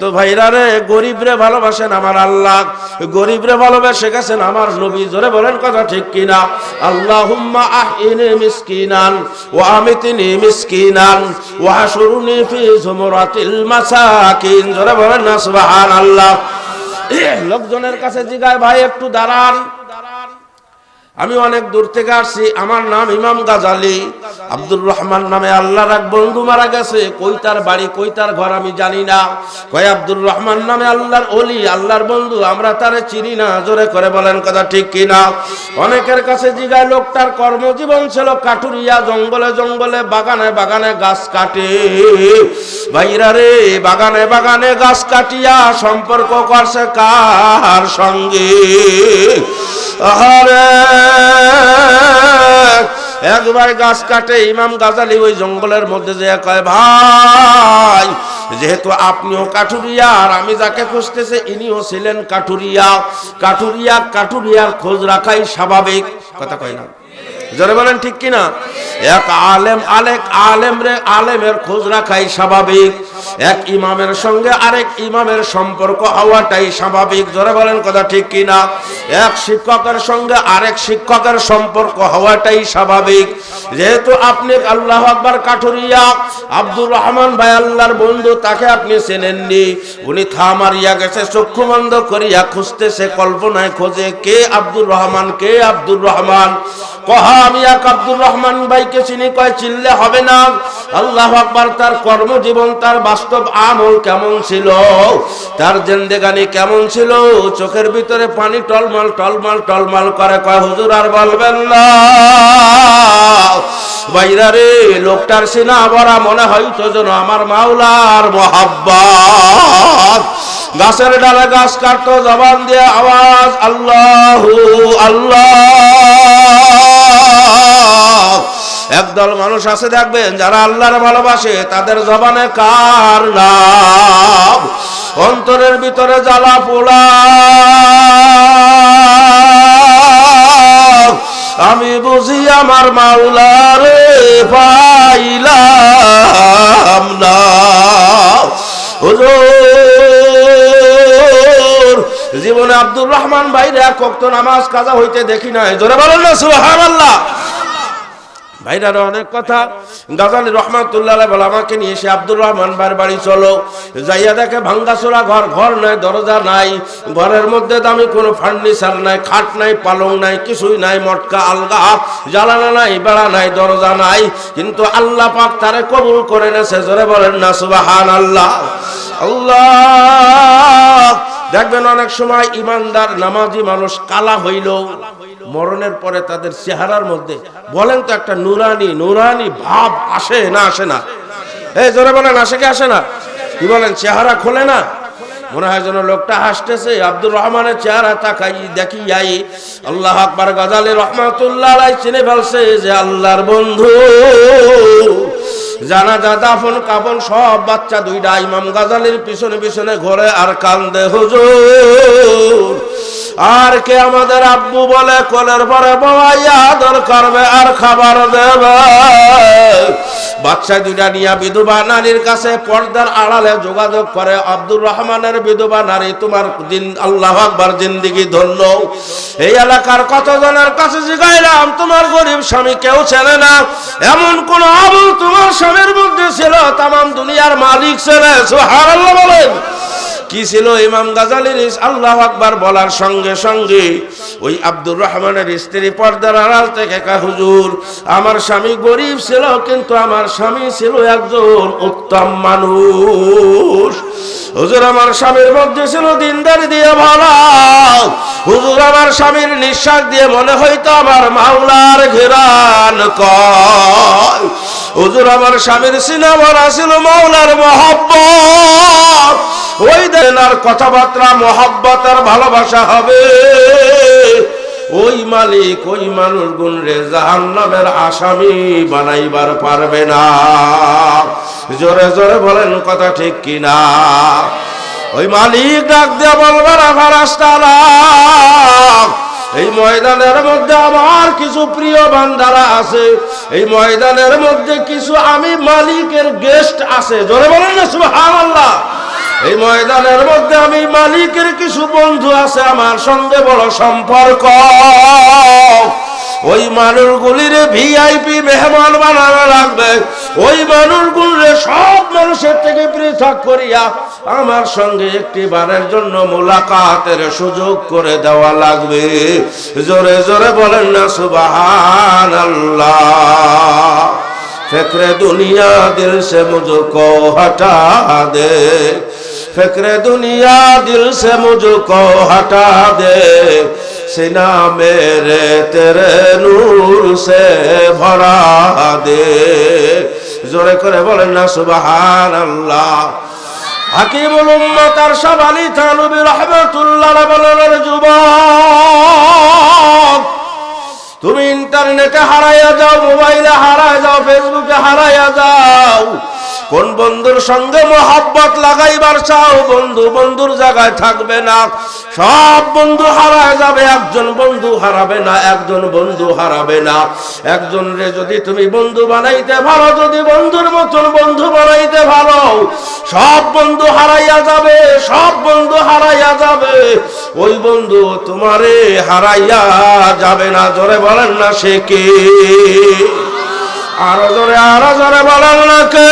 কিন্তু ভাইরা রে, গরিবরে ভালোবাসেন আমার আল্লাহ, গরিবরে ভালোবেসে গেছেন আমার নবী। জোরে বলেন কথা ঠিক কিনা? আল্লাহুম্মা আহইনি মিসকিনান ওয়া আমিতনি মিসকিনান ওয়া হাশুরনি ফি জুমরাতিল মাসাকিন। জোরে বলেন না সুবহানাল্লাহ। লোকজনের কাছে জিগায়, ভাই একটু দাঁড়ান, আমি অনেক দূর থেকে আসছি, আমার নাম ইমাম গাজালি, আব্দুর রহমান নামে আল্লাহর এক বন্ধু মারা গেছে, কই তার বাড়ি কই তার ঘর আমি জানি না। কয় আব্দুর রহমান নামে আল্লাহর ওলি, আল্লাহর বন্ধু, আমরা তারে চিনি না। জোরে করে বলেন কথা ঠিক কিনা? অনেকের কাছে জিগায়, লোকটার কর্মজীবন ছিল কাঠুরিয়া, জঙ্গলে জঙ্গলে বাগানে বাগানে গাছ কাটে। ভাইরা রে, বাগানে বাগানে গাছ কাটিয়া সম্পর্ক করছে কার সঙ্গে? আরে একবার গাছ কাটে, ইমাম গাজালি ওই জঙ্গলের মধ্যে যে কয়, ভাই যেহেতু আপনিও কাঠুরিয়া আর আমি যাকে খুঁজতেছে ইনিও ছিলেন কাঠুরিয়া, কাঠুরিয়ার খোঁজ রাখাই স্বাভাবিক। কথা কয় না? জোরে বলেন ঠিক কিনা? এক আলেমের খোঁজ রাখাই স্বাভাবিক, এক ইমামের সঙ্গে আরেক ইমামের সম্পর্ক হওয়াটাই স্বাভাবিক। জোরে বলেন কথা ঠিক কিনা? এক শিক্ষকের সঙ্গে আরেক শিক্ষকের সম্পর্ক হওয়াটাই স্বাভাবিক। যেহেতু আপনি আল্লাহু আকবার কাঠুরিয়া, আব্দুর রহমান ভাই আল্লাহর বন্ধু, তাকে আপনি চেনেননি, উনি থামারিয়া গেছে, চক্ষু বন্ধ করিয়া খুঁজতেছে, কল্পনায় খোঁজে কে আব্দুর রহমান, কে আব্দুর রহমান। কহা আমি এক আব্দুর রহমান ভাইকে চিনি। কয় চিনলে হবে না, আল্লাহু আকবার। তার কর্মজীবন, তার বাস্তব আমল কেমন ছিল, তার জিন্দেগানি কেমন ছিল, চোখের ভিতরে পানি টলমল টলমল টলমল করে। কয় হুজুর আর বলবেন না। ভাইরা রে, লোকটার সিনা ভরা মনে হইতো যেন আমার মাওলার মোহাব্বত। গাছের ডালে গাছ কাটতো, জবান দিয়ে আওয়াজ আল্লাহু আল্লাহ। একদল মানুষ আছে দেখবেন, যারা আল্লাহর ভালোবাসে, তাদের জবানে কার নাম, অন্তরের ভিতরে জ্বালা পোড়া। আমি বুঝি আমার মাওলারে পাইলাম না। হুজুর জীবনে আব্দুর রহমান ভাইরে এক ওয়াক্ত নামাজ কাজা হইতে দেখি নাই। জোরে বলেন না সুবহানাল্লাহ। ভাইরার অনেক কথা। গাজালি রহমাতুল্লাহ আলাইহি বলে, আমাকে নিয়ে এসে আব্দুর রহমান ভাইয়ের বাড়ি চলো। যাইয়া দেখে ভাঙ্গাচোরা ঘর, ঘর নাই, দরজা নাই, ঘরের মধ্যে দামি কোনো ফার্নিচার নাই, খাট নাই, পালং নাই, কিছুই নাই, মটকা আলগা, জ্বালানা নাই, বেড়া নাই, দরজা নাই। কিন্তু আল্লাহ পাক তারে কবুল করে নেছে। জোরে বলেন না সুবহানাল্লাহ। আল্লাহ। দেখবেন অনেক সময় ইমানদার নামাজি মানুষ কালা হইল, মরণের পরে তাদের চেহারার মধ্যে বলেন তো একটা নুরানি ভাব আসে না? আসে না? এই জোরে বলেন, আসে কি আসে না? কি বলেন? চেহারা খোলে না? মনে হয় যেন লোকটা হাসতেছে। আব্দুর রহমানের চেহারা তাকাই দেখি যাই, আল্লাহু আকবার। গাজালি রহমাতুল্লাহ আলাইহি চিনে ফেলছে যে আল্লাহর বন্ধু। জানাজা দাফন কাফন সব বাচ্চা দুইটা ইমাম গাজালির পিছনে পিছনে ঘোরে আর কান্দে। হুজুর আর কে আমাদের আব্বু বলে, কোলের পরে বওয়াইয়া আদর করবে আর খাবার দেবে। বাচ্চা দুইটা নিয়ে বিধবা নারীর কাছে পর্দার আড়ালে যোগাযোগ করে, আব্দুর রহমানের বিধবা নারী, তোমার দিন আল্লাহু আকবার জিন্দেগি ধন্য। এই এলাকার কতজনের কাছে জিগাইলাম, তোমার গরিব স্বামী কেউ চেনে না, এমন কোন আমল তোমার স্বামীর মধ্যে ছিল তামাম দুনিয়ার মালিক ছেলে। সুবহানাল্লাহ বলেন। কি ছিল? ইমাম গাজালির আল্লাহু আকবার বলার সঙ্গে সঙ্গে ওই আব্দুর রহমানের স্ত্রী পর্দার আড়াল থেকে কয়, হুজুর আমার স্বামী গরিব ছিল, কিন্তু আমার স্বামী ছিল একজন উত্তম মানুষ। হুজুর আমার স্বামীর মধ্যে ছিল দিনদারি দিয়ে ভরা। হুজুর আমার স্বামীর নিঃশ্বাস দিয়ে মনে হইতো আমার মাওলার ঘেরান কয়। হুজুর আমার স্বামীর সিনা ভরা ছিল মাওলার মহব্বত। ওই দেনার কথাবার্তা মহব্বত আর ভালোবাসা হবে। ওই মালিক ওই মানুষ গুণরে জাহান্নামের আসামি বানাইবার পারবে না। জোরে জোরে বলেন কথা ঠিক কিনা? ওই মালিক ডাক দিয়ে বলবার ফারেশতারা, এই ময়দানের মধ্যে আমার কিছু প্রিয় বান্দারা আছে, এই ময়দানের মধ্যে কিছু আমি মালিকের গেস্ট আছে। জোরে বলেন না সুবহানাল্লাহ। এই ময়দানের মধ্যে আমি মালিকের কিছু বন্ধু আছে আমার সঙ্গে বড় সম্পর্ক, ওই মানুষগুলির ভিআইপি মেহমান বানানো লাগবে। ওই মানুষগুলিরে সব মানুষের থেকে পৃথক করিয়া আমার সঙ্গে একটি বারের জন্য মুলাকাতের সুযোগ করে দেওয়া লাগবে। জোরে জোরে বলেন না সুবহানাল্লাহ। फिक्र दुनिया दिल से मुझको हटा दे, फिक्र दुनिया दिल से मुझको हटा दे, सीना मेरे तेरे नूर से भरा दे। जोरे करे बोलें ना सुबहानाल्लाह। हकीमुल उम्मत अरशद अली थानवी रहमतुल्लाह बलेन जुबान তুমি ইন্টারনেটে হারাইয়া যাও, মোবাইলে হারাইয়া যাও, ফেসবুকে হারাইয়া যাও, কোন বন্ধুর সঙ্গে মোহাব্বত লাগাইবার চাও বন্ধু বন্ধুর জায়গায় থাকবে না, সব বন্ধু হারায় যাবে, একজন বন্ধু হারাবে না, একজন বন্ধু হারাবে না। একজন রে যদি তুমি বন্ধু বানাইতে ভালো, যদি বন্ধুর মতন বন্ধু বানাইতে ভালো, সব বন্ধু হারাইয়া যাবে, সব বন্ধু হারাইয়া যাবে, ওই বন্ধু তোমারে হারাইয়া যাবে না। জোরে বলেন না সে কে? আরো জোরে বলেন না কে?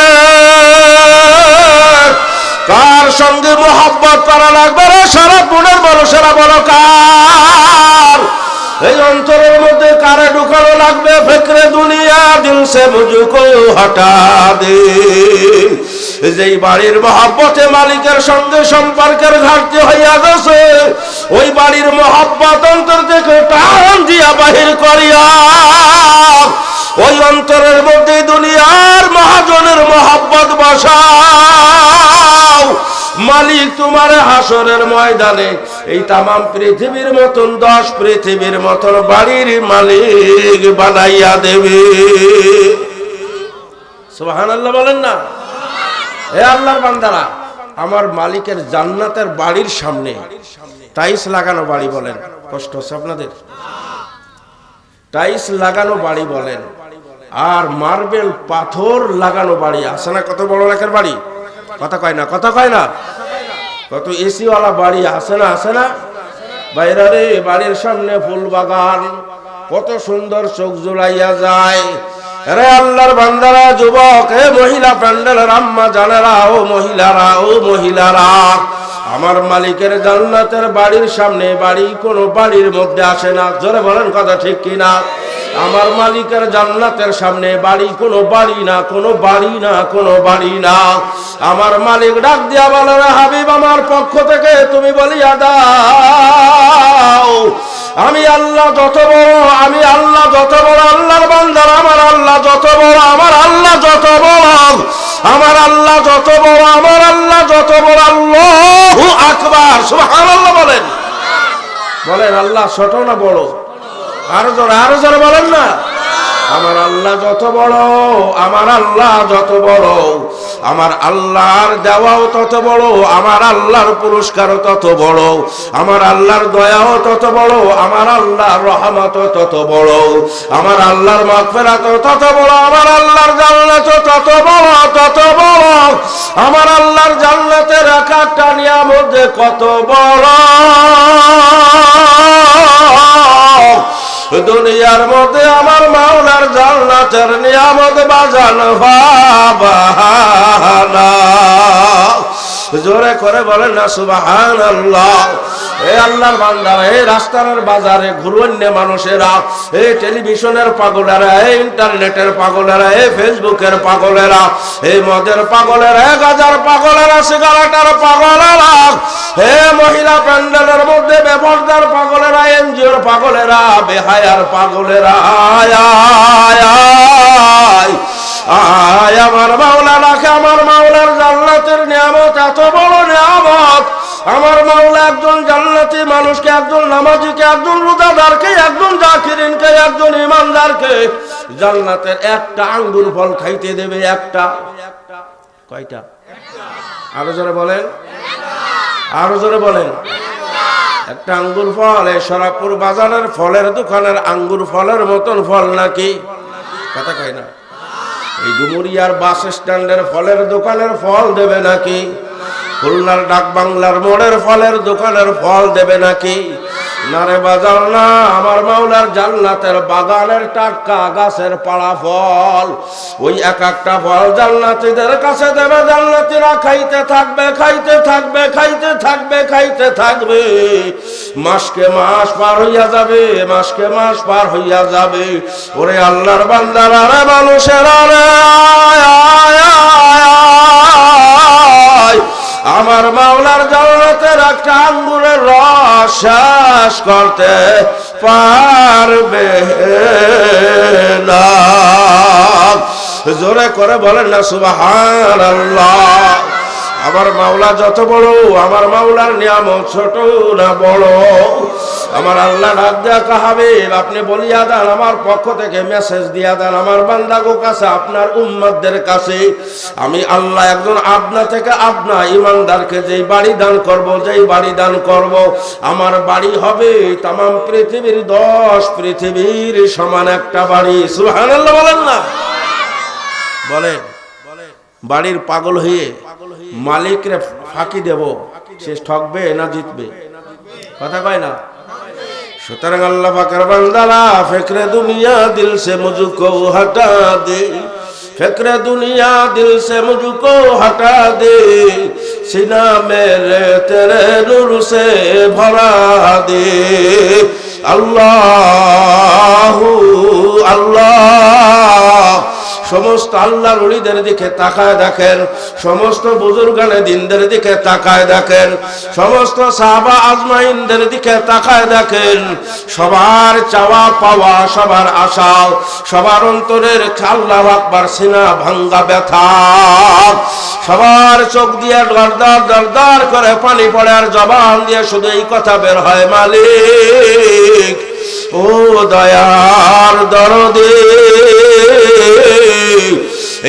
কার সঙ্গে মোহাব্বত করা লাগবে রে সারা পুনের মানুষেরা, বলো কার? এই অন্তরের মধ্যে কারে ঢুকানো লাগবে? ফিক্রে দুনিয়া দিল সে মুঝকো হটা দে। যেই বাড়ির মহব্বতে মালিকের সঙ্গে সম্পর্কের ঘাটতি হইয়া গেছে, ওই বাড়ির মহব্বত অন্তর থেকে টান দিয়া বাহির করিয়া ওই অন্তরের মধ্যে দুনিয়ার মহাজনের মহব্বত বসাও। মালিক তোমার হাসরের ময়দানে এই তামাম পৃথিবীর মতন 10 পৃথিবীর মতন বাড়ির মালিক বানাইয়া দেবে। সুবহানাল্লাহ বলেন না? হে আল্লাহর বান্দারা, আমার মালিকের জান্নাতের বাড়ির সামনে টাইলস লাগানো বাড়ি বলেন, কষ্ট হচ্ছে আপনাদের? টাইলস লাগানো বাড়ি বলেন, আর মার্বেল পাথর লাগানো বাড়ি আছে না? কত বড় একের বাড়ি, কথা কয় না, কথা কয় না? কত এসি ওয়ালা বাড়ি আছে না, আছে না? বাইরে রে বাড়ির সামনে ফুল বাগান, কত সুন্দর চোখ জুড়াইয়া যায়। রে আল্লাহর বান্দারা, যুবক, হে মহিলা প্যান্ডেলের আম্মা জানেরা, ও মহিলারা, ও মহিলারা, আমার মালিকের জান্নাতের বাড়ির সামনে বাড়ি কোন বাড়ির মধ্যে আসে না। জোরে বলেন কথা ঠিক কিনা? আমার মালিকের জান্নাতের সামনে বাড়ি কোনো বাড়ি না, কোনো বাড়ি না, কোনো বাড়ি না। আমার মালিক ডাক দিয়া বলে, হাবিব আমার পক্ষ থেকে তুমি বলিয়া দাও, আমি আল্লাহ যত বড়, আমি আল্লাহ যত বড়, আল্লাহর বান্দার আমার আল্লাহ যত বড়, আমার আল্লাহ যত বড়, আমার আল্লাহ যত বড়, আমার আল্লাহ যত বড়, আল্লাহু আকবার। সুবহানাল্লাহ বলেন, বলেন আল্লাহ ছোট না বড়? আরো জোরে বলেন না? আমার আল্লাহ যত বড়, আমার আল্লাহ যত বড়, আমার আল্লাহর দেওয়াও তত বড়, আমার আল্লাহর পুরস্কারও তত বড়, আমার আল্লাহর দয়াও তত বড়, আমার আল্লাহর রহমতও তত বড়, আমার আল্লাহর মাগফিরাতও তত বড়, আমার আল্লাহর জান্নাতও তত বড়, তত বড়, আমার আল্লাহর জান্নাতের এক একটা নিয়ামত যে কত বড়। দুনিয়ার মধ্যে আমার মাওলার জান্নাতের নিয়ামত বাজান ভাবানা। জোরে করে বলেন না সুবহানাল্লাহ। এই আল্লাহর বান্দারা, এই রাস্তার বাজারে ঘুরন্য মানুষেরা, এই টেলিভিশনের পাগলেরা, এই ইন্টারনেটের পাগলেরা, এই ফেসবুকের পাগলেরা, এই মদের পাগলেরা, এই গাঁজার পাগলেরা, সিগারেটের পাগলেরা, হে মহিলা প্যান্ডেলের মধ্যে বেপরদার পাগলেরা, এনজিওর পাগলেরা, বেহায়ার পাগলেরা, আয় আমার মাওলা রাখে। আমার মাওলার জান্নাতের নিয়ামত এত বড় নিয়ামত। আমার মাওলা একজন জান্নাতি মানুষকে, একজন নামাজিকে, একজন রোজাদারকে, একজন জাকিরিনকে, একজন ইমানদারকে জান্নাতের একটা আঙ্গুর ফল খাইতে দেবে। একটা, কয়টা? আরো জোরে বলেন, আরো জোরে বলেন। একটা আঙ্গুর ফল। এই শরাবপুর বাজারের ফলের দোকানের আঙ্গুর ফলের মতন ফল নাকি? কথা কয় না। এই ডুমুরিয়ার বাস স্ট্যান্ডের ফলের দোকানের ফল দেবে নাকি? খুলনার ডাক বাংলার মোড়ের ফলের দোকানের ফল দেবে নাকি? না রে বাজার না, আমার মাওলার জান্নাতের বাগানের টাটকা গাছের পাড়া ফল, ওই এক একটা ফল জান্নাতীদের কাছে দেবে। জান্নাতীরা খাইতে থাকবে, খাইতে থাকবে, খাইতে থাকবে, খাইতে থাকবে। মাসকে মাস পার হইয়া যাবে, মাসকে মাস পার হইয়া যাবে। ওরে আল্লাহর বান্দারা রে, মানুষেরা রে, আমার মাওলার জান্নাতের একটা আঙ্গুরের রস শেষ করতে পারবে না। জোরে করে বলেন না সুবহানাল্লাহ। আমার মাওলা যত বড়, আমার মাওলার নিয়ামত ছোট না বড়? আমার আল্লাহ ডাক দেয়া কাহাবে, আপনি বলিয়া দেন, আমার পক্ষ থেকে মেসেজ দিয়া দেন আমার বান্দাগো কাছে, আপনার উম্মতদের কাছে, আমি আল্লাহ একজন আপনা থেকে আপনা ইমানদারকে যেই বাড়ি দান করব, যেই বাড়ি দান করব, আমার বাড়ি হবে তামাম পৃথিবীর 10 পৃথিবীর সমান একটা বাড়ি। সুবহানাল্লাহ বলেন না? বলেন, বাড়ির পাগল হয়ে মালিকরে ফাঁকি দেব, সে ঠকবে না জিতবে? কথা কয় না? সুতরাং আল্লাহ পাকের বান্দারা, ফিকরে দুনিয়া দিল সে মুঝকো হটা দে, ফিকরে দুনিয়া দিল সে মুঝকো হটা দে, সিনা মেরে তেরে নূর সে ভরা দে। আল্লাহু আল্লাহ। সমস্ত আল্লাহর ওলিদের দিকে তাকায় দেখেন, সমস্ত বুজুর্গানে দিনদের দিকে তাকায় দেখেন, সমস্ত সাহাবা আজমাইনদের দিকে তাকায় দেখেন। সবার চাওয়া পাওয়া, সবার আশা, সবার অন্তরের আল্লাহু আকবার সিনা ভাঙ্গা ব্যথা, সবার চোখ দিয়ে দরদর দরদর করে পানি পড়ে, আর জবান দিয়ে শুধু এই কথা বের হয়, মালিক ও দয়ার দরদে।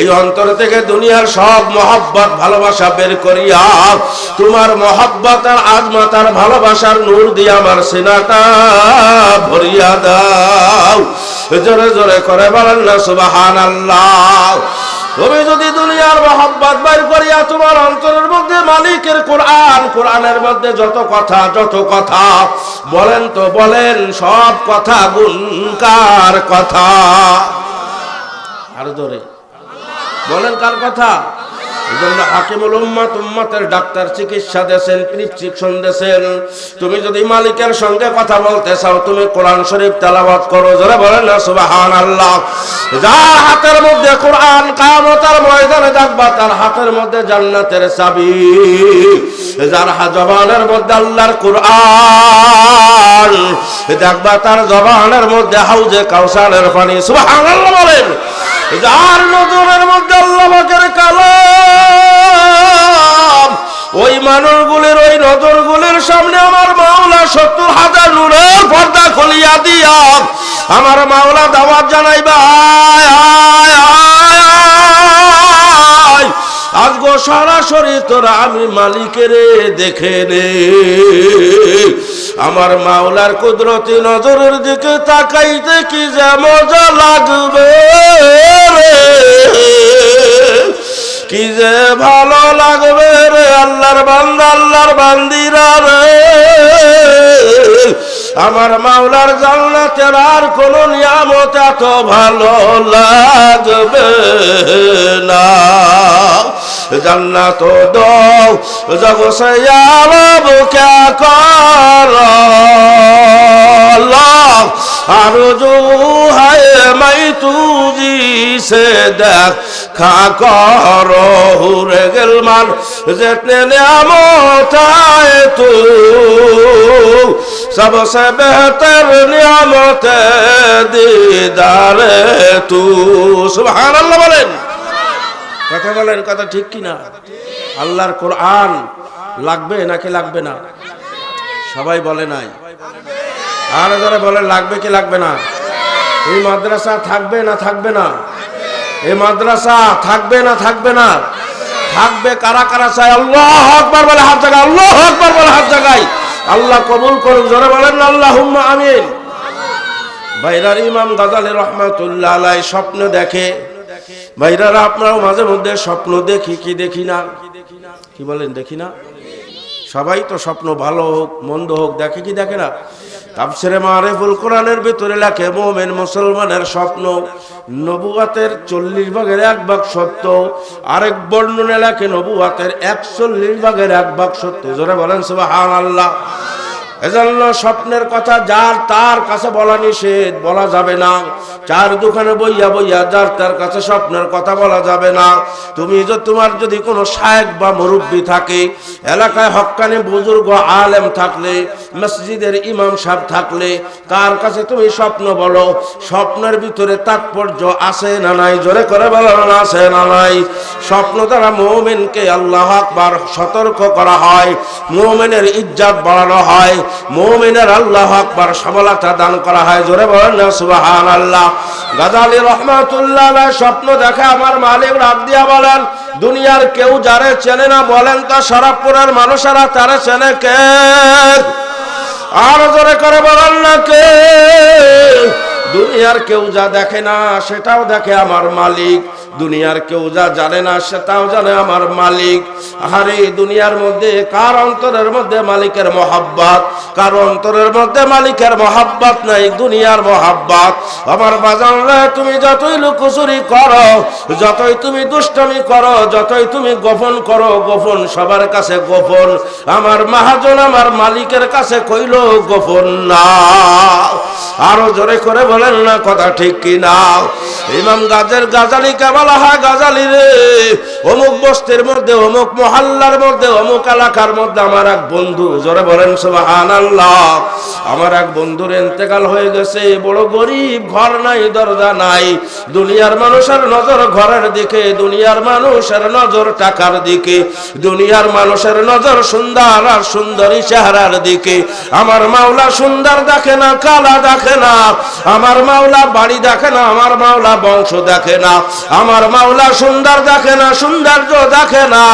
এই অন্তর থেকে দুনিয়ার সব মহব্বত ভালোবাসা বের করিয়া তোমার মহব্বত আর আজমত আর ভালোবাসার নূর দিয়ে আমার সিনাটা ভরিয়া দাও। জোরে জোরে করে বলেন না সুবহানাল্লাহ। তুমি যদি দুনিয়ার মহব্বত বের করিয়া তোমার অন্তরের মধ্যে মালিকের কোরআন, কোরআনের মধ্যে যত কথা বলেন তো বলেন, সব কথা গুণকার কথা। আর জোরে বলেন কার কথা? এজন্য হাকিমুল উম্মাত, উম্মতের ডাক্তার, চিকিৎসা দেন, প্রেসক্রিপশন দেন। তুমি যদি মালিকের সঙ্গে কথা বলতে চাও, তুমি কোরআন শরীফ তেলাওয়াত করো। জোরে বলেন না সুবহানাল্লাহ। যার হাতের মধ্যে কোরআন, কিয়ামতের ময়দানে দেখবা তার হাতের মধ্যে জান্নাতের চাবি। যার জবানের মধ্যে আল্লাহর কোরআন, দেখবা তার জবানের মধ্যে হাউজে কাউসারের পানি। সুবহানাল্লাহ বলেন। যার নজরের মধ্যে আল্লাহ পাকের কালাম, ওই মানুষগুলির, ওই নজরগুলির সামনে আমার মাওলা 70,000 নূরের পর্দা খুলিয়া দিয়া আমার মাওলা দাওয়াত জানাইবা, আজগো সরাসরি তোরা আমি মালিকের দেখে নে। আমার মাওলার কুদরতি নজরের দিকে তাকাইতে কি যে মজা লাগবে রে, কি যে ভালো লাগবে রে আল্লাহর বান্দা, আল্লাহর বান্দিরা রে। আমার মাওলার জান্নাতের আর কোন নিয়ামত এত ভালো লাগবে না। জান্নাত দো জগ সে আরব ক্যা কর আরজু হায় মাই তুজি সে দেখা করো হুরে গেলমান जितने नियामत आए तू सबसे बेहतर नियामत दीदार तू। सुभान अल्लाह बोलें, কথা বলেন, কথা ঠিক কি না? আল্লাহর কোরআন লাগবে নাকি লাগবে না? সবাই বলে নাই, আর যারা বলে লাগবে কি লাগবে না? এই মাদ্রাসা থাকবে না থাকবে না? এই মাদ্রাসা থাকবে না থাকবে না? থাকবে। কারা কারা চাই আল্লাহু আকবার বলে হাত জাগায়, আল্লাহু আকবার বলে হাত জাগায়। আল্লাহ কবুল করুন, জোরে বলেন আল্লাহুম্মা আমিন। ভাইরার ইমাম গাজালি রহমাতুল্লাহ আলাইহি স্বপ্ন দেখে। ভাইরারা আপনারাও মাঝে মধ্যে স্বপ্ন দেখি কি দেখি না? কি বলেন? দেখি না? সবাই তো স্বপ্ন ভালো হোক মন্দ হোক দেখে কি দেখে না? তাফসিরে মারিফুল কোরআনের ভিতরে লেখে মুমিন মুসলমানের স্বপ্ন নবুয়াতের 40 ভাগের 1 ভাগ সত্য। আরেক বর্ণনা লেখে নবুয়াতের 41 ভাগের 1 ভাগ সত্য। জোরে বলেন সুবহানাল্লাহ। এজন্য স্বপ্নের কথা যার তার কাছে বলা নিষেধ, বলা যাবে না। চার দোকানে বইয়া বইয়া যার তার কাছে স্বপ্নের কথা বলা যাবে না। তুমি তোমার যদি কোনো শায়েখ বা মুরব্বী থাকে, এলাকায় হক্কানি বুজুর্গ আলেম থাকলে, মসজিদের ইমাম সাহেব থাকলে, তার কাছে তুমি স্বপ্ন বলো। স্বপ্নের ভিতরে তাৎপর্য আছে না নাই? জোরে করে বলো না আছে না নাই? স্বপ্ন দ্বারা মুমিনকে আল্লাহু আকবার সতর্ক করা হয়, মুমিনের ইজ্জত বাড়ানো হয়, মুমিনের আল্লাহু আকবার সফলতা দান করা হয়। জোরে বলেন না সুবহানাল্লাহ। গাজালী রহমাতুল্লাহ আলাইহি স্বপ্ন দেখে আমার মালিক ডাক দিয়া বলেন, দুনিয়ার কেউ যারে চেনে না বলেন তো শরফপুরের মানুষেরা তারে চেনে কে? আর জোরে করে বলেন না কে? দুনিয়ার কেউ যা দেখে না সেটাও দেখে আমার মালিক, দুনিয়ার কেউ যা জানে না সেটাও জানে আমার মালিক। আরে দুনিয়ার মধ্যে কার অন্তরের মধ্যে মালিকের মহব্বত? কার অন্তরের মধ্যে মালিকের মহব্বত নাই, দুনিয়ার মহব্বত। আমার বাজানরা তুমি যতই লুকোচুরি করো, যতই তুমি দুষ্টমি করো, যতই তুমি গোপন করো, গোপন সবার কাছে গোপন, আমার মহাজন আমার মালিকের কাছে কইলো গোপন না। আরো জোরে করে বলেন না কথা ঠিক কি না? ইমাম গাজালীকে বলা হয়, গাজালী রে, অমুক বস্তির মধ্যে, অমুক মহল্লার মধ্যে, অমুক এলাকার মধ্যে আমার এক বন্ধু, জোরে বলেন সুবহানাল্লাহ, আমার এক বন্ধুর ইন্তেকাল হয়ে গেছে। বড় গরিব, ঘর নাই দরজা নাই। দুনিয়ার মানুষের নজর ঘরের দিকে, দুনিয়ার মানুষের নজর টাকার দিকে, দুনিয়ার মানুষের নজর সুন্দর আর সুন্দরী চেহারার দিকে। আমার মাওলা সুন্দর দেখে না, কালা দেখে না। আমার মাওলা বাড়ি দেখে না, আমার মাওলা বংশ দেখে না। আমার মাওলা সুন্দর দেখে না, সৌন্দর্য দেখে না।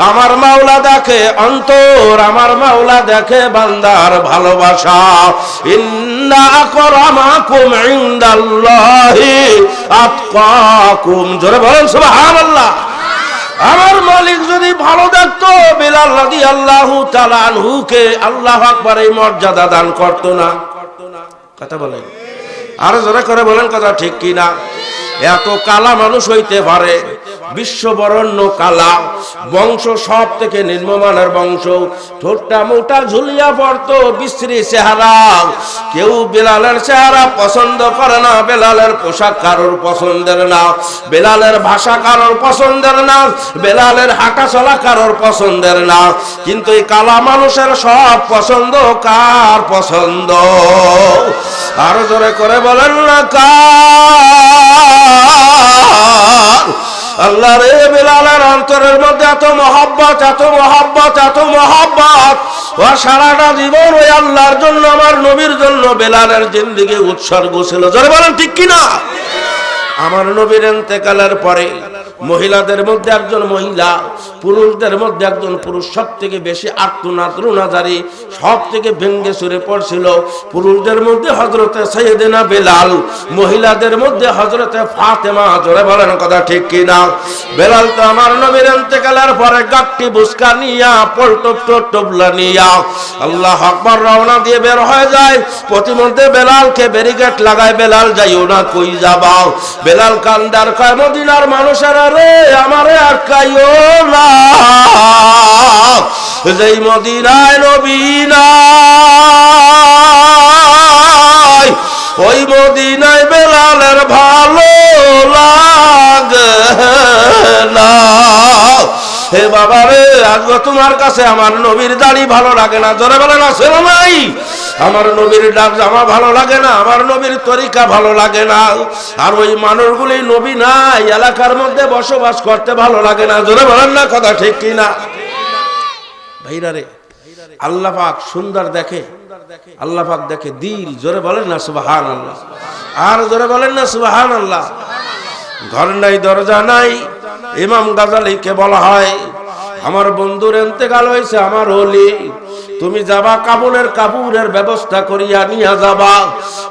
আমার মাওলা দেখে অন্তর, আমার মাওলা দেখে বান্দার ভালোবাসা। ইন্না আকরামাকুম ইনদাল্লাহি আতকাকুম। জোরে বলেন সুবহানাল্লাহ। আমার মালিক যদি ভালো দেখতো বিলাল রাদিয়াল্লাহু তাআলা আনহুকে আল্লাহু আকবার এই মর্যাদা দান করতো না। কথা বলেন, আরো জোরে করে বলেন কথা ঠিক কি না? এত কালা মানুষ হইতে পারে, বিশ্ববরণ্য কালা, বংশ সব থেকে নিম্নমানের বংশ, ঠোঁটটা মোটা ঝুলিয়া পড়তো, বিশ্রী চেহারা। কেউ বেলালের চেহারা পছন্দ করে না, বেলালের পোশাক কারোর পছন্দের না, বেলালের ভাষা কারোর পছন্দের না, বেলালের হাঁটা চলা কারোর পছন্দের না। কিন্তু এই কালা মানুষের সব পছন্দ কার পছন্দ? আরো জোরে করে বলেন না কার? আল্লাহ রে, বেলালের অন্তরের মধ্যে এত মহব্বত, এত মহব্বত, এত মহব্বত। ও সারাটা জীবন ওই আল্লাহর জন্য, আমার নবীর জন্য বেলালের জিন্দেগি উৎসর্গ ছিল। জোরে বলেন ঠিক কিনা? আমার নবীর ইন্তেকালের পরে মহিলাদের মধ্যে একজন মহিলা, পুরুষদের মধ্যে একজন পুরুষ সব থেকে বেশি আর্তনাদ রুনাজারি, সব থেকে ভেঙ্গে চুরে পড়ছিল। পুরুষদের মধ্যে হযরতে সাইয়েদেনা বেলাল, মহিলাদের মধ্যে হযরতে ফাতেমা। জোরে বলেন কথা ঠিক কি না? বেলাল তো আমার নবীর ইন্তেকালের পরে গাট্টি বুসকা নিয়া, পলটপ টপলা নিয়া আল্লাহু আকবার রওনা দিয়ে বের হয়ে যায়। প্রতিমধ্যে বেলালকে ব্যারিকেড লাগায়, বেলাল যাইও না, কই যাবা? বেলাল কান্দার কয়, মদিনার মানুষেরা রে, আমারে আটকাইও না, যেই মদিনায় নবী নাই, ওই মদিনায় বেলালের ভালো লাগে না। হে বাবা রে, আজ তোমার কাছে আমার নবীর দাড়ি ভালো লাগে না। জোরে বলেন আছে না নাই? আমার নবীর ডাক জামা ভালো লাগে না, আমার নবীর তরিকা ভালো লাগে না। আর ওই মানুষগুলি নবী নাই, এলাকার মধ্যে বসবাস করতে ভালো লাগে না। জোরে বলেন না কথা ঠিক কি না? ভাইরা রে, আল্লাহ পাক সুন্দর দেখে, আল্লাহ পাক দেখে দিল। জোরে বলেন না সুবহানাল্লাহ। আর জোরে বলেন না সুবহানাল্লাহ। ঘর নাই দরজা নাই। ইমাম গাজালীকে বলা হয়, আমার বন্ধুর ইন্তেকাল হয়েছে, আমার ওলি, তুমি যাবা কাবুরের ব্যবস্থা করিয়া নিয়া যাবা,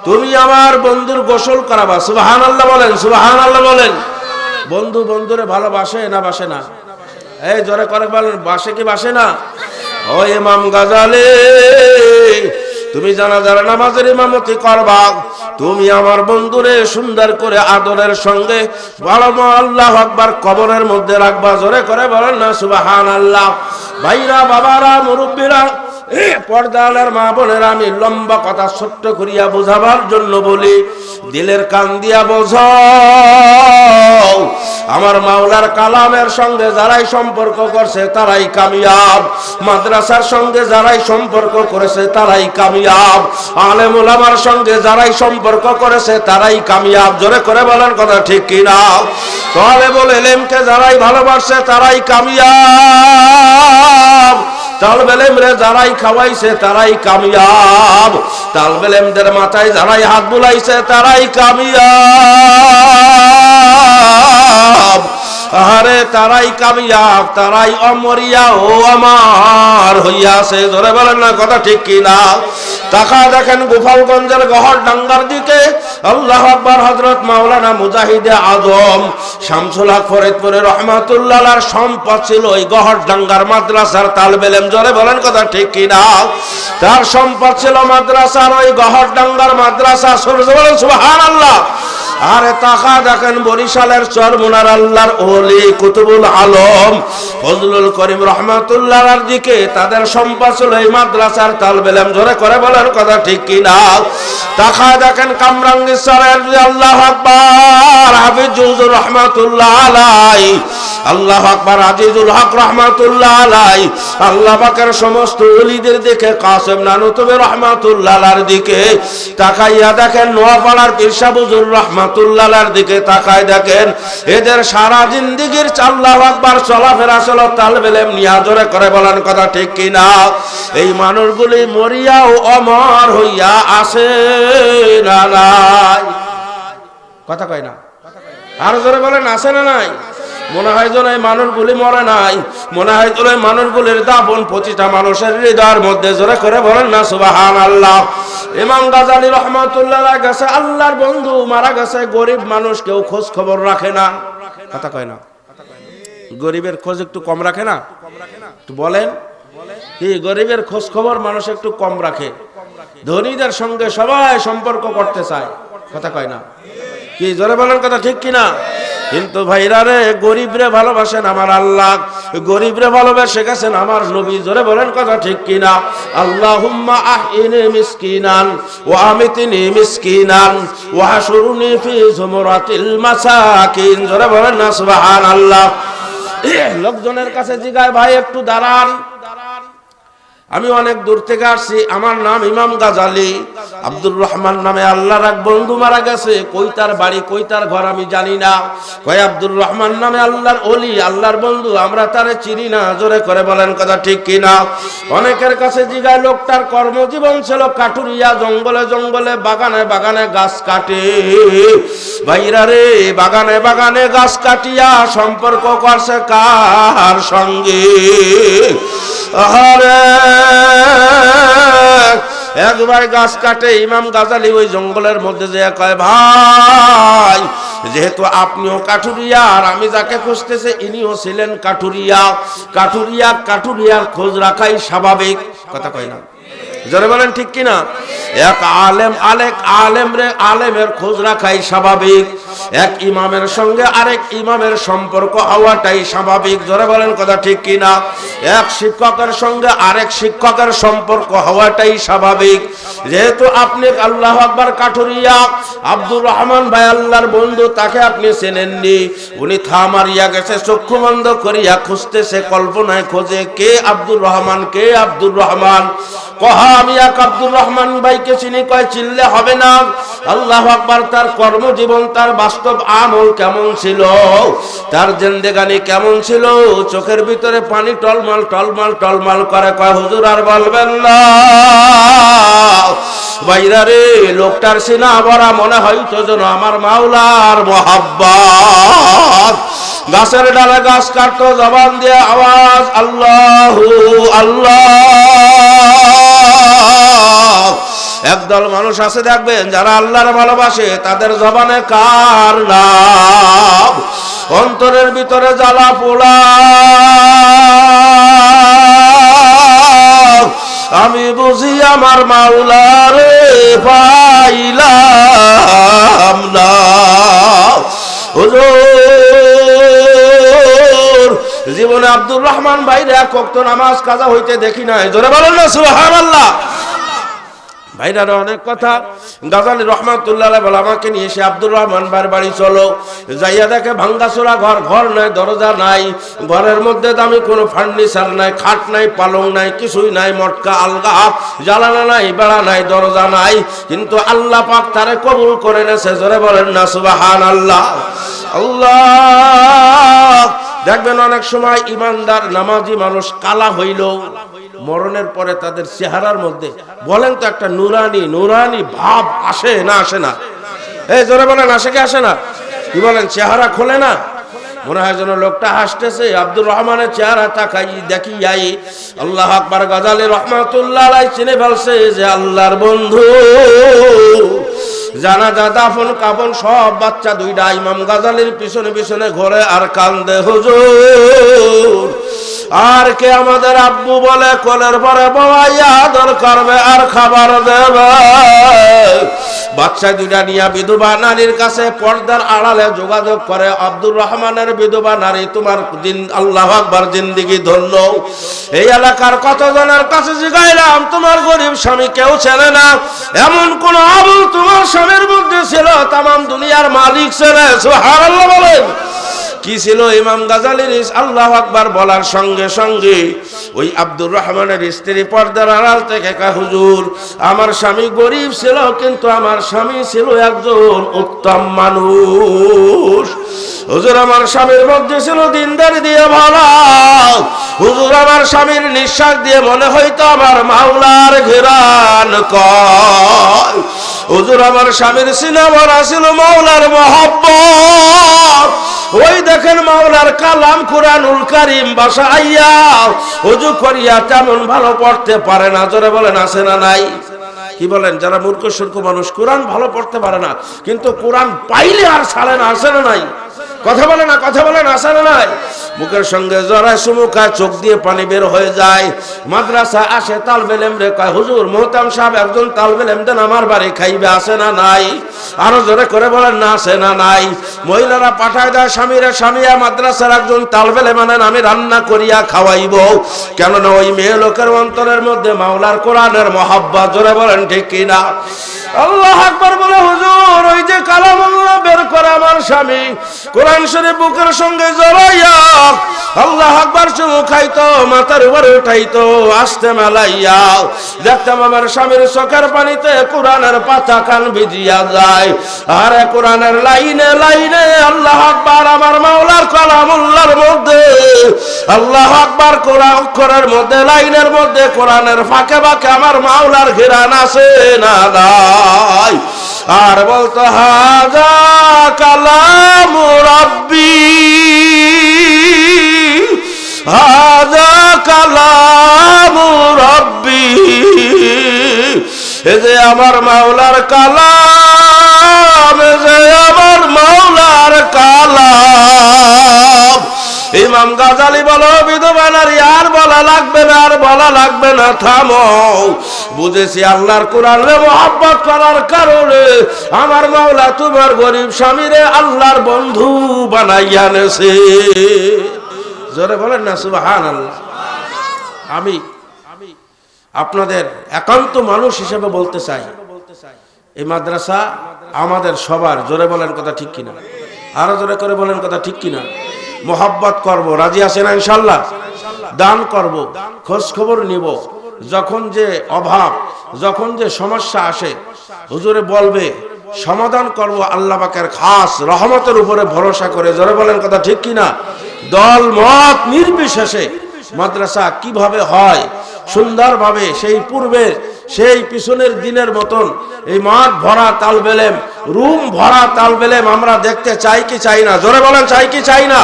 তুমি আমার বন্ধুর গোসল করাবা। সুবহানাল্লাহ বলেন, সুবহানাল্লাহ বলেন। বন্ধু বন্ধুরে ভালোবাসে না বাসে না? এই জোরে করে বলেন, বাসে কি বাসে না? ও ইমাম গাজালি, তুমি জানাজার নামাজের ইমামতি করবা, তুমি আমার বন্ধুরে সুন্দর করে আদরের সঙ্গে আল্লাহু আকবার কবরের মধ্যে রাখবা। জোরে করে বলেন না সুবহানাল্লাহ। ভাইরা, বাবারা, মুরব্বীরা, পর্দার মা বোনেরা, আমি লম্বা কথা ছোট্ট করিয়া বোঝাবার জন্য বলি, দিলের কান দিয়া বোঝো। আমার মাওলার কালামের সঙ্গে যারাই সম্পর্ক করছে তারাই কামিয়াব, মাদ্রাসার সঙ্গে যারাই সম্পর্ক করেছে তারাই কামিয়াব, আলেম ওলামার সঙ্গে যারাই সম্পর্ক করেছে তারাই কামিয়াব। জোরে করে বলেন কথা ঠিক কিনা? তালেবুল ইলমকে যারাই ভালোবাসে তারাই কামিয়াব, তালেবুল ইলমরে যারাই খাওয়াইছে তারাই কামিয়াব, তালেবুল ইলমদের মাথায় যারাই হাত বুলাইছে তারাই কামিয়াব। আরে তারাই কামিয়াব, তারাই অমরিয়া ও আমার হইয়াছে। ধরে বলেন না কথা ঠিক কিনা? তাকা দেখেন গোপালগঞ্জের গহরডাঙ্গার দিকে, আল্লাহু আকবার, হযরত মাওলানা মুজাহিদে আজম শামসুল হক ফরিদপুরে রহমাতুল্লাহর সম্পদ ছিল ওই গহরডাঙ্গার মাদ্রাসার তালেবে ইলম। জোরে বলেন কথা ঠিক কিনা? তার সম্পদ ছিল মাদ্রাসার ওই গহরডাঙ্গার মাদ্রাসা। বলেন সুবহানাল্লাহ। আরে তাকা দেখেন বরিশালের চরমুনার আল্লাহর ওলি কুতুবুল আলম ফজলুল করিম রহমাতুল্লাহর দিকে, তাদের সম্পদ ছিল এই মাদ্রাসার তালেবে ইলম। জোরে করে বলেন কথা ঠিক কিনা? তাকা দেখেন কামরাঙ্গীরচরের আল্লাহু আকবার হাফিজুর রহমাতুল্লাহ আলাইহি, আল্লাহু আকবার আজিজুল হক রহমাতুল্লাহ আলাইহি, আল্লাহ পাকের সমস্ত ওলিদের দিকে, কাসেম নানুতুবি রহমাতুল্লাহর দিকে তাকাইয়া দেখেন, নোয়াপাড়ার পীরসা হুজুর রহমাতুল্লাহর দিকে তাকায় দেখেন, এদের সারা জিন্দেগীর আল্লাহু আকবার চলাফেরা ছিল তালেবে ইলম নিয়া। জোরে করে বলেন কথা ঠিক কিনা? এই মানুষগুলি মরিয়া ও অমর হইয়া আছে না নাই? কথা কয় না? আর জোরে বলেন আছে না নাই? মনে হয় যেন এই মানুষগুলি মরে নাই, মনে হয় যেন এই মানুষগুলির দাফন প্রতিটা মানুষের হৃদয়ের মধ্যে। জোরে করে বলেন না সুবহানাল্লাহ। ইমাম গাজালি রহমাতুল্লাহ গেছে, আল্লাহর বন্ধু মারা গেছে, গরিব মানুষ কেউ খোঁজ খবর রাখে না। কথা কয় না? গরিবের খোঁজ একটু কম রাখে না? একটু বলেন কি, গরিবের খোঁজ খবর মানুষ একটু কম রাখে, ধনীদের সঙ্গে সবাই সম্পর্ক করতে চায়। কথা কয় না? কি জোরে বলেন কথা ঠিক কিনা? কিন্তু ভাইরা রে, গরিবরে ভালোবাসেন আমার আল্লাহ, গরিবরে ভালোবেসে গেছেন আমার নবী। জোরে বলেন কথা ঠিক কিনা? আল্লাহুম্মা আহইনি মিসকিনান ওয়া আমিতনি মিসকিনান ওয়া হাশুরনি ফি জুমরাতিল মাসাকিন। জোরে বলেন না সুবহানাল্লাহ। লোকজনের কাছে জিগায়, ভাই একটু দাঁড়ান, আমি অনেক দূর থেকে আসছি, আমার নাম ইমাম গাজালি, আব্দুর রহমান নামে আল্লাহর এক বন্ধু মারা গেছে, কই তার বাড়ি কই তার ঘর আমি জানি না। কয় আব্দুর রহমান নামে আল্লাহর ওলি, আল্লাহর বন্ধু, আমরা তারে চিনি না। জোরে করে বলেন কথা ঠিক কিনা? অনেকের কাছে জিগায়, লোকটার কর্মজীবন ছিল কাঠুরিয়া, জঙ্গলে জঙ্গলে বাগানে বাগানে গাছ কাটে। ভাইরা রে, বাগানে বাগানে গাছ কাটিয়া সম্পর্ক করছে কার সঙ্গে? আরে একবার গাছ কাটে, ইমাম গাজালি ওই জঙ্গলের মধ্যে যে কয়, ভাই যেহেতু আপনিও কাঠুরিয়া আর আমি যাকে খুঁজতেছে ইনিও ছিলেন কাঠুরিয়া, কাঠুরিয়ার খোঁজ রাখাই স্বাভাবিক। কথা কয় না? জোরে বলেন ঠিক কিনা? এক আলেমের খোঁজ রাখাই স্বাভাবিক, এক ইমামের সঙ্গে আরেক ইমামের সম্পর্ক হওয়াটাই স্বাভাবিক। জোরে বলেন কথা ঠিক কিনা? এক শিক্ষকের সঙ্গে আরেক শিক্ষকের সম্পর্ক হওয়াটাই স্বাভাবিক। যেহেতু আপনি আল্লাহু আকবার কাঠুরিয়া, আব্দুর রহমান ভাই আল্লাহর বন্ধু, তাকে আপনি চেনেননি, উনি থামারিয়া গেছে, চক্ষু বন্ধ করিয়া খুঁজতেছে, কল্পনায় খোঁজে, কে আব্দুর রহমান, কে আব্দুর রহমান। কহা আমি এক আব্দুর রহমান ভাইকে চিনি। কয় চিনলে হবে না, আল্লাহু আকবার, তার কর্মজীবন, তার বাস্তব আমল কেমন ছিল, তার জিন্দেগানি কেমন ছিল, চোখের ভিতরে পানি টলমল টলমল টলমল করে। কয় হুজুর আর বলবেন না, ভাইরা রে, লোকটার সিনা ভরা মনে হয়তো যেন আমার মাওলার মোহাব্বত। গাছের ডালে গাছ কাটতো, জবান দিয়ে আওয়াজ আল্লাহু আল্লাহ। একদল মানুষ আছে দেখবেন, যারা আল্লাহর ভালোবাসে, তাদের জবানে কার নাম? অন্তরের ভিতরে জ্বালা পোড়া, আমি বুঝি আমার মাওলারে পাইলাম না। হুজুর জীবনে আব্দুর রহমান ভাইরে এক ওয়াক্ত নামাজ কাজা হইতে দেখি নাই, জোরে বলেন না সুবহানাল্লাহ। ভাইরার অনেক কথা। গাজালী রহমাতুল্লাহ বলে আমাকে নিয়ে এসে আব্দুর রহমান ভাইয়ের বাড়ি চলো। যাইয়া দেখে ভাঙ্গাচোরা ঘর, ঘর নাই, দরজা নাই, ঘরের মধ্যে দামি কোনো ফার্নিচার নাই, খাট নাই, পালং নাই, কিছুই নাই, মটকা আলগা, জ্বালানা নাই, বেড়া নাই, দরজা নাই, কিন্তু আল্লাহ পাক তারে কবুল করে নেছে। জোরে বলেন না সুবহানাল্লাহ। আল্লাহ দেখবেন অনেক সময় ইমানদার নামাজি মানুষ কালা হইল, মরণের পরে তাদের চেহারার মধ্যে বলেন তো একটা নুরানি নুরানি ভাব আসে না? আসে না? এই জোরে বলেন আসে কি আসে না? কি বলেন? চেহারা খোলে না? মনে হয় যেন লোকটা হাসতেছে। আব্দুর রহমানের চেহারা তাকাই দেখি যাই, আল্লাহ আকবার। গাজালী রহমাতুল্লাহ আলাইহি চিনে ফেলছে যে আল্লাহর বন্ধু। জানাজা দাফন কাফন সব বাচ্চা দুইটা ইমাম গাজালির পিছনে পিছনে ঘোরে আর কান্দে। হুজুর আর কে আমাদের আব্বু বলে কোলের পরে বওয়াইয়া আদর করবে আর খাবার দেবে। বাচ্চা দুইটা নিয়ে বিধবা নারীর কাছে পর্দার আড়ালে যোগাযোগ করে, আব্দুর রহমানের বিধবা নারী, তোমার দিন আল্লাহু আকবার জিন্দেগি ধন্য। এই এলাকার কতজনের কাছে জিগাইলাম তোমার গরিব স্বামী কেউ চেনে না, এমন কোন আমল তোমার স্বামীর মধ্যে ছিল তামাম দুনিয়ার মালিক ছেলে। সুবহানাল্লাহ বলেন। কি ছিল? ইমাম গাজালির আল্লাহু আকবার বলার সঙ্গে সঙ্গে ওই আব্দুর রহমানের স্ত্রী পর্দার আড়াল থেকে কয়, হুজুর আমার স্বামী গরিব ছিল কিন্তু আমার স্বামী ছিল একজন উত্তম মানুষ। হুজুর আমার স্বামীর মধ্যে ছিল দিনদারি দিয়ে ভালো। হুজুর আমার স্বামীর নিঃশ্বাস দিয়ে মনে হইতো আমার মাওলার ঘেরান কয়। হুজুর আমার স্বামীর সিনা ভরা ছিল মাওলার মহব্বত। ওই দেখেন মাওলার কালাম কুরআনুল কারীম বাসা আইয়া ওযু করিয়া তেমন ভালো পড়তে পারে না। জোরে বলেন আছে না নাই? কি বলেন? যারা মূর্খ সূর্খ মানুষ কোরআন ভালো পড়তে পারে না কিন্তু কোরআন পাইলে আর ছাড়ে না, আছে না নাই? কথা বলে না, কথা বলেন আছে না নাই? মুখের সঙ্গে জড়ায় সুমুখা, চোখ দিয়ে পানি বের হয়ে যায়। মাদ্রাসা আসে তালবে ইলম রে কয়, হুজুর মোহতাম সাহেব একজন তালবে ইলম দেন আমার বাড়ি খাইবে, আছে না নাই? আরো জোরে করে বলেন না আছে না নাই? মহিলারা পাঠায় দেয় স্বামীরা, স্বামীরা মাদ্রাসার একজন তালবে ইলম আনেন, আমি রান্না করিয়া খাওয়াইব। কেননা ওই মেয়ে লোকের অন্তরের মধ্যে মাওলার কোরআনের মহব্বত। জোরে বলেন ঠিক কিনা? আল্লাহু আকবার বলে, হুজুর ওই যে কালামুল্লাহ বের করে আমার স্বামী কোরআন শরীফ বুকের সঙ্গে জড়াইয়া আল্লাহু আকবার চুমু খাইতো, মাথার উপরে উঠাইতো, আস্তে মেলাইয়া দেখতাম আমার স্বামীর চোখের পানিতে কোরআনের পাতা কান ভিজিয়া যায়। আরে কোরআনের লাইনে লাইনে আল্লাহু আকবার আমার মাওলার কালামুল্লাহর মধ্যে আল্লাহু আকবার কোরআন অক্ষরের মধ্যে লাইনের মধ্যে কোরআনের ফাঁকে ফাঁকে আমার মাওলার ঘিরান আছে না নাই? আর বলতো হাজা কালামু রাব্বি, হাজা কালামু রাব্বি, এ যে আমার মাওলার কালাম, এ যে আমার মাওলার কালাম। ইমাম গাজালি বলো, বিধবা নারী আর বলা লাগবে না, আর বলা লাগবে না, থামো। বুঝেছি আল্লাহর কোরআনে মহব্বত করার কারণে আমার মাওলা তোমার গরিব স্বামীরে আল্লাহর বন্ধু বানাইয়া নেছে। জোরে বলেন না সুবহানাল্লাহ। আমি আপনাদের একান্ত মানুষ হিসেবে বলতে চাই, এই মাদ্রাসা আমাদের সবার। জোরে বলেন কথা ঠিক কিনা? আরো জোরে করে বলেন কথা ঠিক কিনা? মোহাব্বত করব, রাজি আছেন ইনশাআল্লাহ? দান করব, খোঁজ খবর নিব, যখন যে অভাব, যখন যে সমস্যা আসে হুজুরে বলবে, সমাধান করব আল্লাহ পাকের খাস রহমতের উপরে ভরসা করে। জোরে বলেন কথা ঠিক কিনা? দল মত নির্বিশেষে মাদ্রাসা কিভাবে হয় সুন্দরভাবে, সেই পূর্বে সেই পিছনের দিনের মতন এই মাঠ ভরা তালবে ইলম, রুম ভরা তালবে ইলম আমরা দেখতে চাই কি চাই না? জোরে বলেন চাই কি চাই না?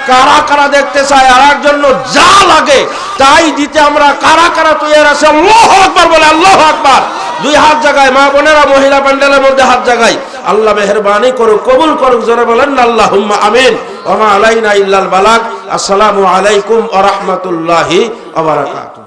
কারা কারা দেখতে চায়? আর এক জন্য যা লাগে তাই দিতে আমরা কারা কারা তৈরি আছে? আল্লাহু আকবার বলে, আল্লাহু আকবার। দুই হাত জায়গায় মা বোনেরা মহিলা প্যান্ডেলের মধ্যে হাত জায়গায়। আল্লাহ মেহেরবানি করুক, কবুল করুক। জোরে বলেন আল্লাহুম্মা আমিন। ওয়া মা আলাইনা ইল্লাল বালাগ। আসসালামু আলাইকুম ওয়া রাহমাতুল্লাহি ওয়া বারাকাতুহু।